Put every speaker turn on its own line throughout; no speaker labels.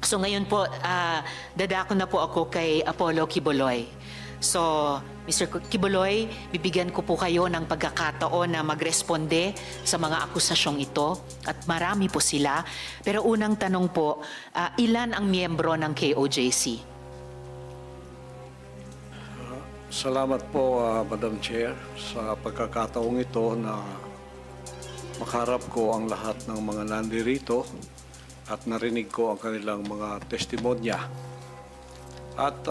So ngayon po, dadako na po ako kay Apollo Quiboloy. So, Mr. Quiboloy, bibigyan ko po kayo ng pagkakataon na magresponde sa mga akusasyong ito at marami po sila. Pero unang tanong po, ilan ang miyembro ng KOJC?
Salamat po, Madam Chair, sa pagkakataong ito na makaharap ko ang lahat ng mga nandirito at narinig ko ang kanilang mga testimonya. At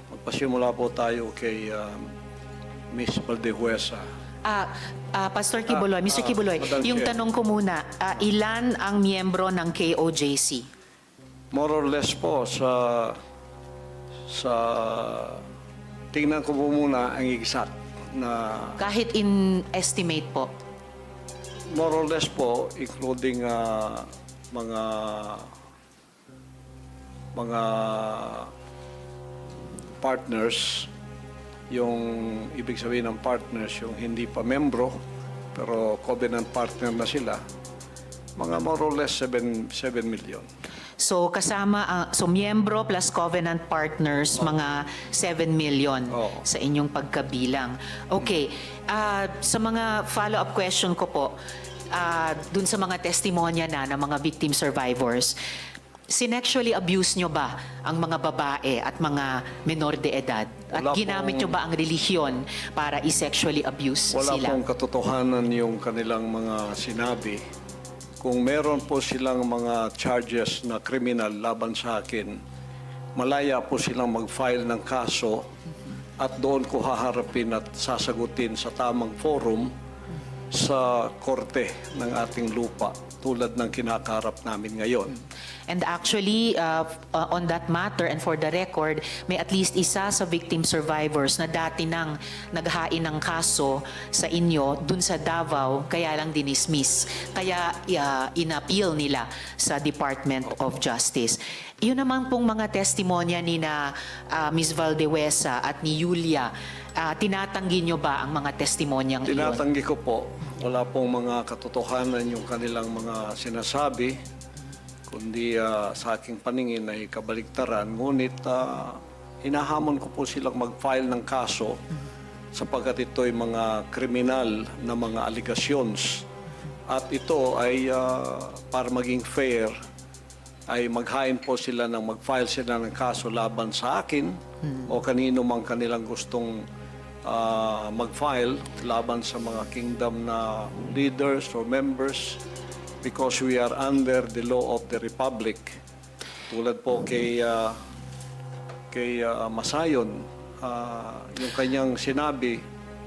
magpasimula po tayo kay Ms. Valdehuesa.
Pastor Quiboloy, Mr. Quiboloy,
Madam
yung
Chair.
tanong ko muna, ilan ang miyembro ng KOJC?
More or less po sa tingnan ko po muna ang exact na
Kahit in estimate po.
more or less po, including mga partners, yung ibig sabihin ng partners, yung hindi pa membro, pero covenant partner na sila, mga more or less 7 million.
So kasama, so miyembro plus covenant partners, mga 7 million
Oo.
sa inyong pagkabilang. Okay, sa mga follow-up question ko po, dun sa mga testimonya na ng mga victim survivors, sinexually abuse nyo ba ang mga babae at mga menor de edad? At
Wala
ginamit nyo ba ang relihiyon para i-sexually abuse
Wala
sila?
pong katotohanan yung kanilang mga sinabi. Kung meron po silang mga charges na kriminal laban sa akin, malaya po silang mag-file ng kaso at doon ko haharapin at sasagutin sa tamang forum sa korte ng ating lupa tulad ng kinakaharap namin ngayon.
And actually, on that matter and for the record, may at least isa sa victim survivors na dati nang naghain ng kaso sa inyo dun sa Davao, kaya lang dinismiss. Kaya inappeal nila sa Department of Justice. Yun naman pong mga testimonya ni na Ms. Valdehuesa at ni Julia, tinatanggi nyo ba ang mga testimonyang iyon?
Tinatanggi ko po, wala pong mga katotohanan yung kanilang mga sinasabi, kundi sa aking paningin ay kabaligtaran. Ngunit hinahamon ko po silang mag-file ng kaso sapagkat ito ay mga kriminal na mga allegations. At ito ay para maging fair, ay maghain po sila ng mag-file sila ng kaso laban sa akin o kanino mang kanilang gustong mag-file laban sa mga kingdom na leaders or members because we are under the law of the Republic. Tulad po kay Masayon, yung kanyang sinabi,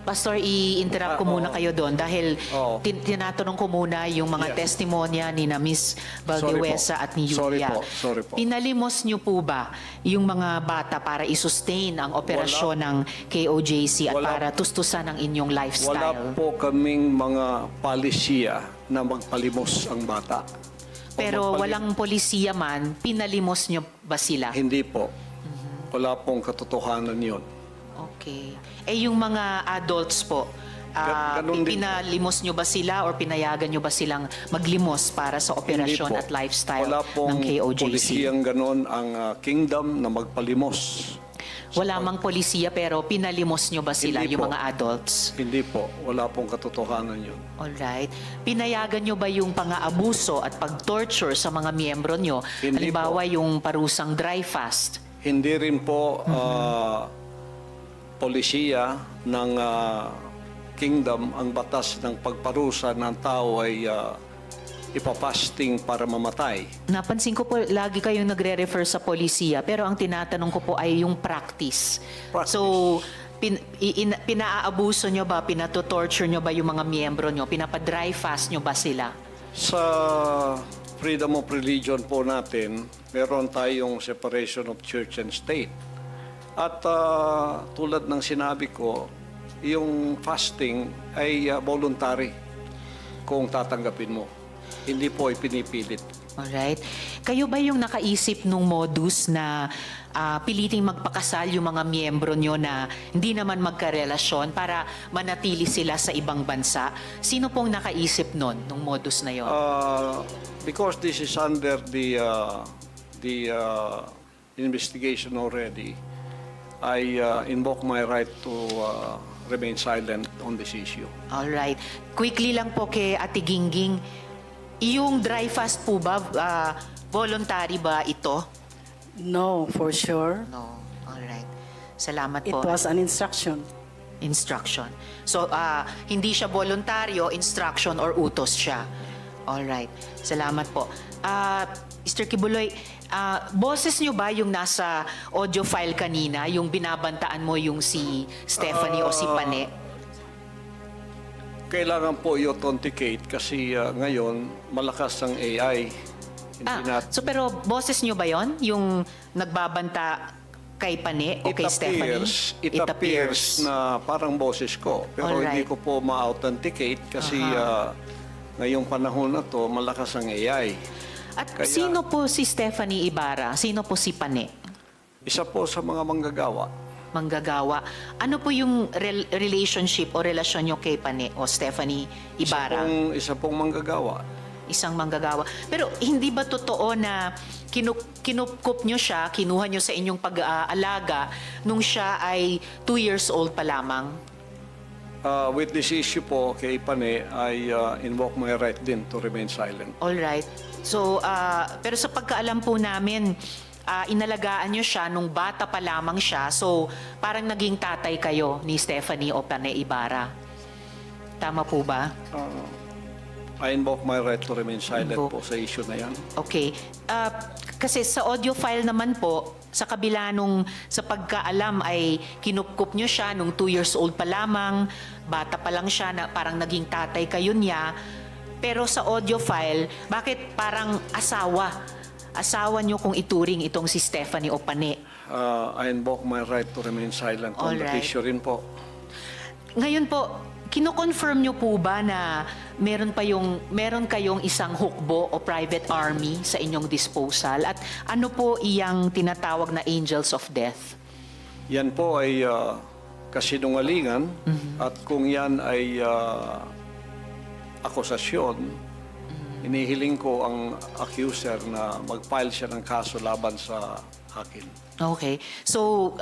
Pastor, i-interrupt ko muna
oo.
kayo doon dahil
Oo.
tinatanong ko muna yung mga
Yes.
testimonya ni na Ms. Valdehuesa at ni
Sorry
Julia.
Sorry po.
Pinalimos niyo po ba yung mga bata para i-sustain ang operasyon ng KOJC at
Wala.
para tustusan ang inyong
Wala
lifestyle?
po kaming mga palisiya na magpalimos ang bata. O
Pero
magpali-
walang polisiya man, pinalimos niyo ba sila?
Hindi po. Wala pong katotohanan yun.
Okay. Eh yung mga adults po,
Ganun din po.
pinalimos nyo ba sila or pinayagan nyo ba silang maglimos para sa operasyon
Hindi po.
at lifestyle
Wala
ng
pong
KOJC?
polisiyang ganon ang kingdom na magpalimos.
Wala mang polisiya pero pinalimos nyo ba sila,
Hindi
yung
po.
mga adults?
Hindi po. Wala pong katotohanan yun.
Alright. Pinayagan nyo ba yung pang-aabuso at pag-torture sa mga miyembro nyo?
Hindi
Halimbawa yung parusang dry fast.
Hindi rin po polisiya ng kingdom ang batas ng pagparusa ng tao ay ipapasting para mamatay.
Napansin ko po, lagi kayong nagre-refer sa polisiya, pero ang tinatanong ko po ay yung practice.
Practice.
So, pinaabuso nyo ba, pinatotorture nyo ba yung mga miyembro nyo? Pinapa-dry fast nyo ba sila?
Sa freedom of religion po natin, meron tayong separation of church and state. At tulad ng sinabi ko, yung fasting ay voluntary kung tatanggapin mo. Hindi po ipinipilit.
Alright. Kayo ba yung nakaisip nung modus na piliting magpakasal yung mga miyembro nyo na hindi naman magkarelasyon para manatili sila sa ibang bansa? Sino pong nakaisip nun, nung modus na yon?
Because this is under the the investigation already, I invoke my right to remain silent on this issue.
All right. Quickly lang po kay Ate Gingging, yung dry fast po ba, voluntary ba ito?
No, for sure.
No. All right. Salamat
It
po.
was an instruction.
Instruction. So, hindi siya voluntaryo, instruction or utos siya. All right. Salamat po. Mr. Kibuloy, boses nyo ba yung nasa audio file kanina, yung binabantaan mo yung si Stephanie o si Pane?
Kailangan po i-authenticate kasi ngayon malakas ang AI.
So pero boses nyo ba yon yung nagbabanta kay Pane o kay Stephanie?
It appears na parang boses ko. Pero hindi
Alright.
ko po ma-authenticate kasi ngayong panahon na to malakas ang AI.
At
Kaya-
sino po si Stephanie Ibarra? Sino po si Pane?
Isa po sa mga manggagawa.
Manggagawa. Ano po yung relationship o relasyon nyo kay Pane o Stephanie Ibarra?
Isa pong manggagawa.
Isang manggagawa. Pero hindi ba totoo na kinupkup nyo siya, kinuha nyo sa inyong pag-aalaga nung siya ay 2 years old pa lamang?
With this issue po kay Pane, I invoke my right din to remain silent.
All right. So, pero sa pagkaalam po namin, inalagaan nyo siya nung bata pa lamang siya. So, parang naging tatay kayo ni Stephanie o Pane Ibarra. Tama po ba?
I invoke my right to remain silent
Invoke.
po sa issue na yan.
Okay. Kasi sa audio file naman po, sa kabila nung sa pagkaalam ay kinupkup nyo siya nung 2 years old pa lamang, bata pa lang siya, na parang naging tatay kayo niya. Pero sa audio file, bakit parang asawa? Asawa nyo kung ituring itong si Stephanie o Pane.
I invoke my right to remain silent on that
Alright.
issue rin po.
Ngayon po, kino-confirm nyo po ba na meron kayong isang hukbo o private army sa inyong disposal? At ano po iyang tinatawag na angels of death?
Yan po ay kasinungalingan at kung yan ay akusasyon, inihiling ko ang accuser na mag-file siya ng kaso laban sa akin.
Okay. So,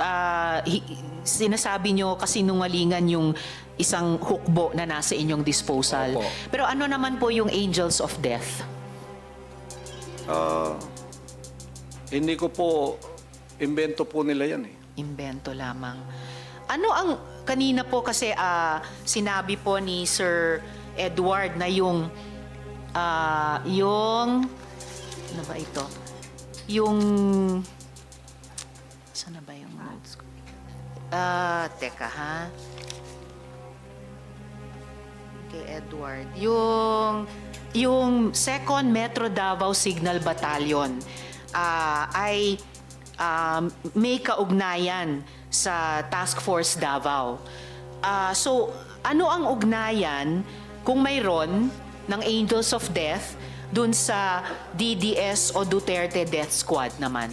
sinasabi nyo kasinungalingan yung isang hukbo na nasa inyong disposal.
Opo.
Pero ano naman po yung angels of death?
Hindi ko po, imbento po nila yan eh.
Imbento lamang. Ano ang, kanina po kasi sinabi po ni Sir Edward na yung, ano ba ito? Yung, saan na ba yung notes ko? Teka ha. Kay Edward. Yung 2nd Metro Davao Signal Battalion ay may kaugnayan sa Task Force Davao. So, ano ang ugnayan kung mayroon ng Angels of Death dun sa DDS o Duterte Death Squad naman?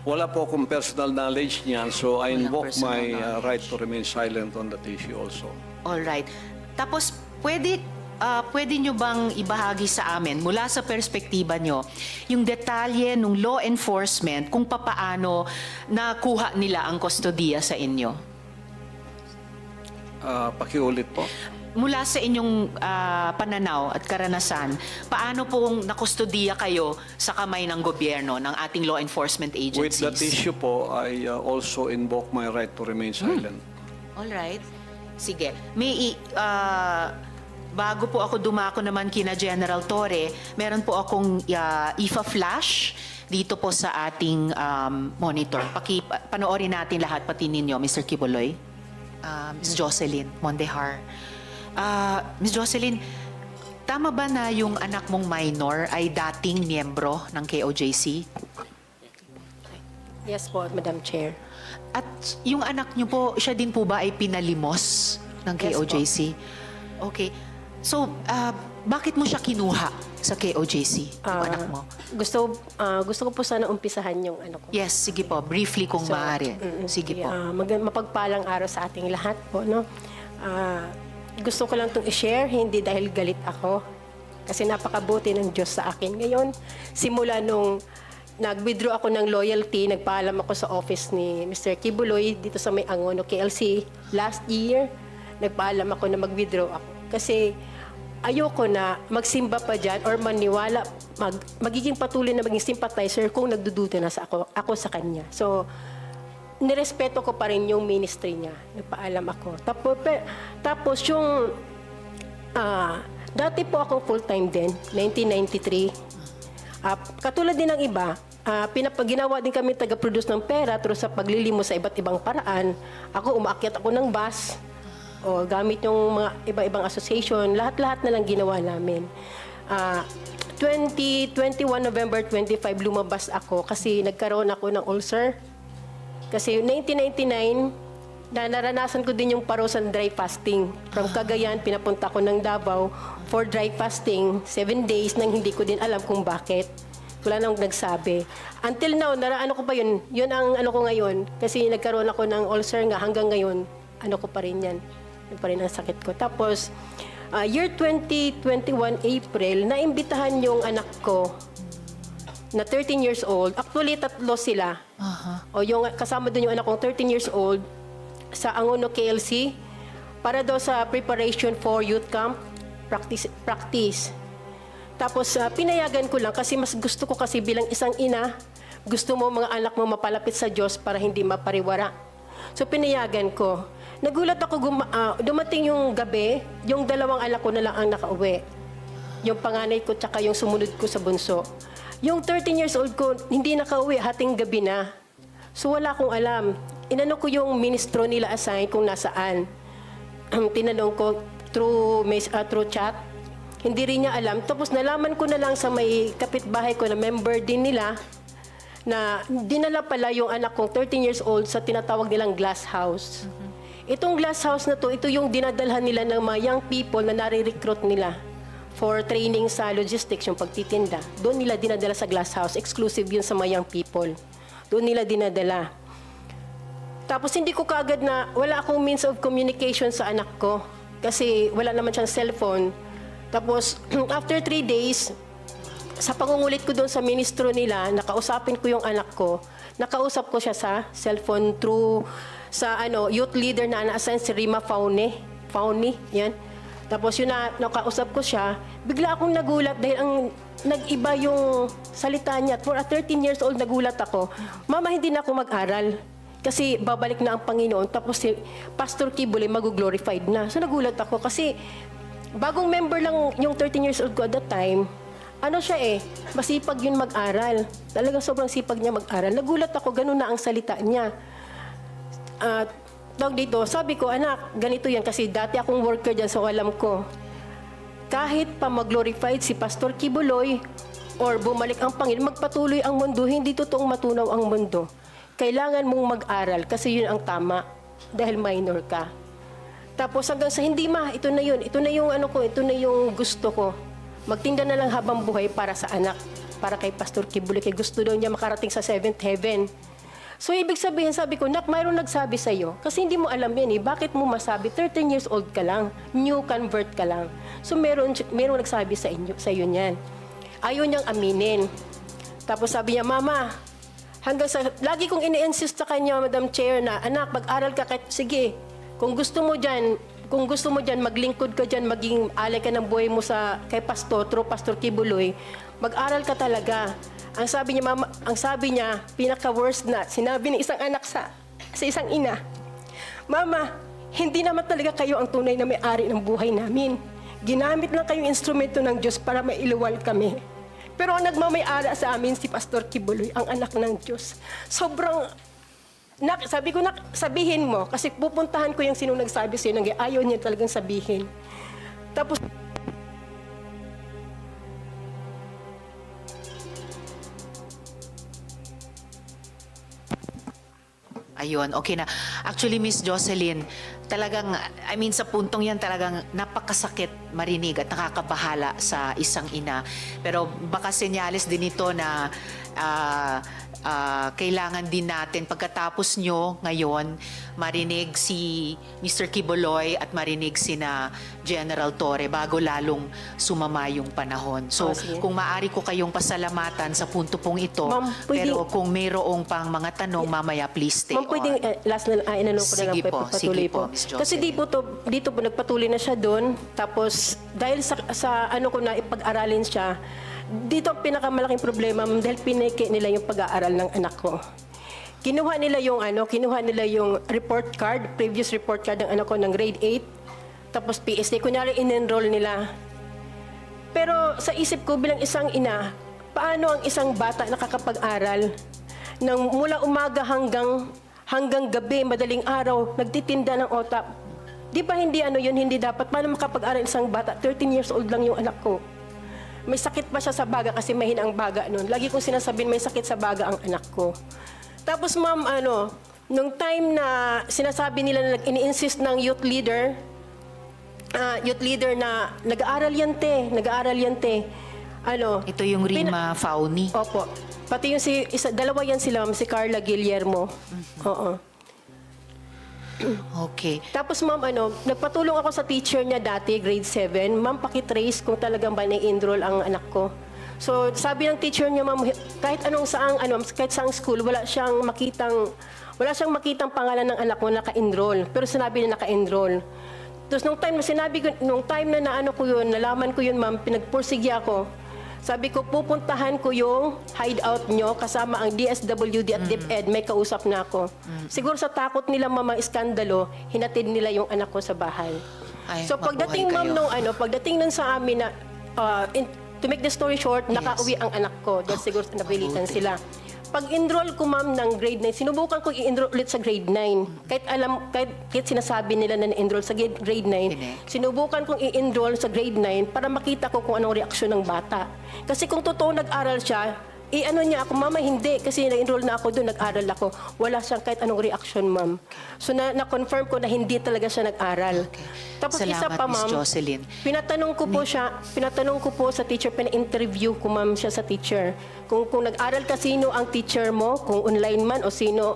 Wala po akong personal knowledge niyan, so I
Walang
invoke
personal
my
knowledge.
right to remain silent on that issue also.
All right. Tapos, pwede nyo bang ibahagi sa amin, mula sa perspektiba nyo, yung detalye ng law enforcement kung papaano nakuha nila ang kustodiya sa inyo?
Pakiulit po.
Mula sa inyong pananaw at karanasan, paano pong nakustodiya kayo sa kamay ng gobyerno, ng ating law enforcement
With
agencies?
that issue po, I also invoke my right to remain silent.
All right. Sige. Bago po ako dumako naman kina General Torre, meron po akong IFA flash dito po sa ating monitor. Panoorin natin lahat, pati ninyo, Mr. Kibuloy. Ms. Jocelyn Mondehar. Ms. Jocelyn, tama ba na yung anak mong minor ay dating miyembro ng KOJC?
Yes po, Madam Chair.
At yung anak niyo po, siya din po ba ay pinalimos ng
Yes po.
KOJC? Okay. So, bakit mo siya kinuha sa KOJC, yung anak mo?
Gusto ko po sana umpisahan yung ano ko.
Yes, sige po. Briefly kung maaari. Sige po.
Mapagpalang araw sa ating lahat po, no? Gusto ko lang itong i-share, hindi dahil galit ako Kasi napakabuti ng Diyos sa akin. Ngayon, simula nung nag-withdraw ako ng loyalty, nagpaalam ako sa office ni Mr. Kibuloy dito sa may Angono, KLC. Last year, nagpaalam ako na mag-withdraw ako. Kasi ayoko na magsimba pa dyan or maniwala, magiging patuloy na maging sympathizer kung nagdududa na ako sa kanya. So, nirespeto ko pa rin yung ministry niya. Nagpaalam ako. Tapos yung, dati po akong full-time din, 1993. Katulad din ng iba, ginawa din kami taga-produce ng pera through sa paglilimo sa iba't ibang paraan. Ako, umaakyat ako ng bus, o gamit yung mga iba-ibang association, lahat-lahat na lang ginawa namin. 21 November 25, lumabas ako kasi nagkaroon ako ng ulcer. Kasi 1999, naranasan ko din yung parusan dry fasting. From Cagayan, pinapunta ko ng Davao for dry fasting, 7 days nang hindi ko din alam kung bakit. Wala nang nagsabi. Until now, ano ko pa yun? Yun ang ano ko ngayon. Kasi nagkaroon ako ng ulcer nga hanggang ngayon, ano ko pa rin yan. Yun pa rin ang sakit ko. Tapos, year 2021 April, naimbitahan yung anak ko na 13 years old. Actually, 3 sila. O yung kasama doon yung anak kong 13 years old sa Angono KLC para daw sa preparation for youth camp practice. Tapos pinayagan ko lang kasi mas gusto ko kasi bilang isang ina, gusto mo mga anak mo mapalapit sa Diyos para hindi mapariwara. So pinayagan ko. Nagulat ako, dumating yung gabi, yung 2 anak ko na lang ang nakauwi. Yung panganay ko tsaka yung sumunod ko sa bunso. Yung 13 years old ko, hindi nakauwi, hating gabi na. So wala akong alam. Inano ko yung ministro nila assign kung nasaan. Tinanong ko through chat. Hindi rin niya alam. Tapos nalaman ko na lang sa may kapitbahay ko na member din nila na dinala pala yung anak kong 13 years old sa tinatawag nilang glass house. Itong glass house na to, ito yung dinadalhan nila ng mga young people na nare-recruit nila for training sa logistics, yung pagtitinda. Doon nila dinadala sa glass house. Exclusive yun sa mga young people. Doon nila dinadala. Tapos hindi ko kaagad na, wala akong means of communication sa anak ko. Kasi wala naman siyang cellphone. Tapos, after 3 days, sa pangungulit ko doon sa ministro nila, nakausapin ko yung anak ko. Nakausap ko siya sa cellphone through sa youth leader na na-assign si Rima Fauni, yan. Tapos yun na, nakausap ko siya, bigla akong nagulat dahil ang nag-iba yung salita niya. For a 13 years old, nagulat ako. Mama, hindi na ako mag-aral. Kasi babalik na ang Panginoon. Tapos si Pastor Kibuloy mag-glorified na. So nagulat ako kasi bagong member lang yung 13 years old ko at that time. Ano siya masipag yun mag-aral. Talagang sobrang sipag niya mag-aral. Nagulat ako, ganun na ang salita niya. Tawag dito, sabi ko, anak, ganito yan kasi dati akong worker dyan so alam ko. Kahit pa mag-glorified si Pastor Kibuloy or bumalik ang Panginoon, magpatuloy ang mundo, hindi totoong matunaw ang mundo. Kailangan mong mag-aral kasi yun ang tama dahil minor ka. Tapos hanggang sa hindi ito na yun, ito na yung ito na yung gusto ko. Magtinda na lang habang buhay para sa anak, para kay Pastor Kibuloy, kay gusto daw niya makarating sa 7th heaven. So, ibig sabihin, sabi ko, Nak, mayroong nagsabi sa'yo. Kasi hindi mo alam yan Bakit mo masabi? 13 years old ka lang. New convert ka lang. So, meron nagsabi sa'yo niyan. Ayaw niyang aminin. Tapos sabi niya, Mama, lagi kong ini-insist sa kanya, Madam Chair, na, anak, mag-aral ka, sige, kung gusto mo dyan, maglingkod ka dyan, maging alay ka ng buhay mo kay Pastor, through Pastor Kibuloy, mag-aral ka talaga. Ang sabi niya, pinaka-worst na, sinabi ng isang anak sa isang ina, Mama, hindi naman talaga kayo ang tunay na may-ari ng buhay namin. Ginamit lang kayong instrumento ng Diyos para mailuwal kami. Pero ang nagmamay-ari sa amin si Pastor Kibuloy, ang anak ng Diyos. Sobrang, sabi ko, sabihin mo, kasi pupuntahan ko yung sinong nagsabi sa'yo, ayaw niya talagang sabihin. Tapos,
Ayun, okay na. Actually, Miss Jocelyn, talagang, I mean, sa puntong yan talagang napakasakit marinig at nakakabahala sa isang ina. Pero baka senyales din ito na kailangan din natin pagkatapos nyo ngayon marinig si Mr. Quiboloy at marinig sina General Torre bago lalong sumama yung panahon. So,
sige.
kung maaari ko kayong pasalamatan sa punto pong ito,
Ma'am, pwede-
pero kung mayroong pang mga tanong, mamaya please stay
Ma'am, pwedeng
on.
last na, inanong ko na lang
Sige po,
patuloy
sige
po.
po, Ms.
Kasi dito po nagpatuloy na siya doon. Tapos dahil sa ano ko na ipag-aralin siya, dito ang pinakamalaking problema, ma'am, dahil pineke nila yung pag-aaral ng anak ko. Kinuha nila yung report card, previous report card ng anak ko ng grade 8, tapos PSD, kunyari in-enroll nila. Pero sa isip ko bilang isang ina, paano ang isang bata nakakapag-aral ng mula umaga hanggang gabi, madaling araw, nagtitinda ng otap? Di ba hindi hindi dapat? Paano makapag-aral isang bata? 13 years old lang yung anak ko. May sakit pa siya sa baga kasi mahina ang baga noon. Lagi kong sinasabihin may sakit sa baga ang anak ko. Tapos ma'am, nung time na sinasabi nila na ini-insist ng youth leader na nag-aaral yan te.
Ito yung Rima Fauni.
Opo. Pati yung dalawa yan sila, ma'am, si Carla Guillermo. Oo.
Okay.
Tapos ma'am, nagpatulong ako sa teacher niya dati, grade 7. Ma'am, pakitrace kung talagang ba na-enroll ang anak ko. So, sabi ng teacher niya, ma'am, kahit saang school, wala siyang makitang pangalan ng anak mo naka-enroll. Pero sinabi na naka-enroll. Tapos nung time na nalaman ko yun, ma'am, pinagpursige ako. Sabi ko, pupuntahan ko yung hideout nyo kasama ang DSWD at DepEd. May kausap na ako. Siguro sa takot nila, ma'am, ang iskandalo, hinatid nila yung anak ko sa bahay.
Ay,
So
mabuhay
pagdating, ma'am,
kayo.
pagdating nun sa amin na, to make the story short, nakauwi ang anak ko dahil siguro napilitan
mabuti.
sila. Pag-enroll ko, ma'am, ng grade 9, sinubukan ko i-enroll ulit sa grade 9. Kahit sinasabi nila na na-enroll sa grade 9, sinubukan kong i-enroll sa grade 9 para makita ko kung anong reaksyon ng bata. Kasi kung totoo nag-aral siya, niya ako, mama, hindi. Kasi nag-enroll na ako doon, nag-aral ako. Wala siyang kahit anong reaksyon, ma'am. So, na-confirm ko na hindi talaga siya nag-aral. Tapos isa
Salamat,
pa,
Miss
ma'am,
Jocelyn.
pinatanong ko po sa teacher, pina-interview ko, ma'am, siya sa teacher. Kung nag-aral ka, sino ang teacher mo, kung online man, o sino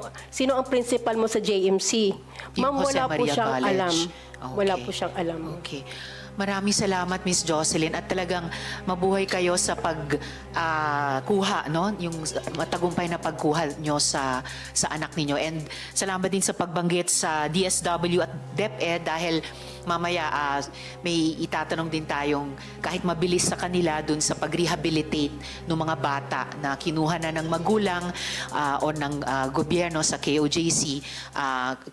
ang principal mo sa JMC.
Yung
Ma'am,
Jose
wala po
Maria
siyang
College.
alam.
Okay.
Wala po siyang alam.
Okay. Maraming salamat, Miss Jocelyn, at talagang mabuhay kayo sa pagkuha, no? Yung matagumpay na pagkuha nyo sa anak ninyo. And salamat din sa pagbanggit sa DSW at DepEd dahil mamaya may itatanong din tayong kahit mabilis sa kanila dun sa pag-rehabilitate ng mga bata na kinuha na ng magulang o ng gobyerno sa KOJC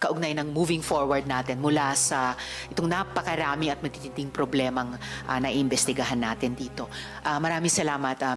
kaugnay ng moving forward natin mula sa itong napakarami at matitinding problemang naiimbestigahan natin dito. Maraming salamat,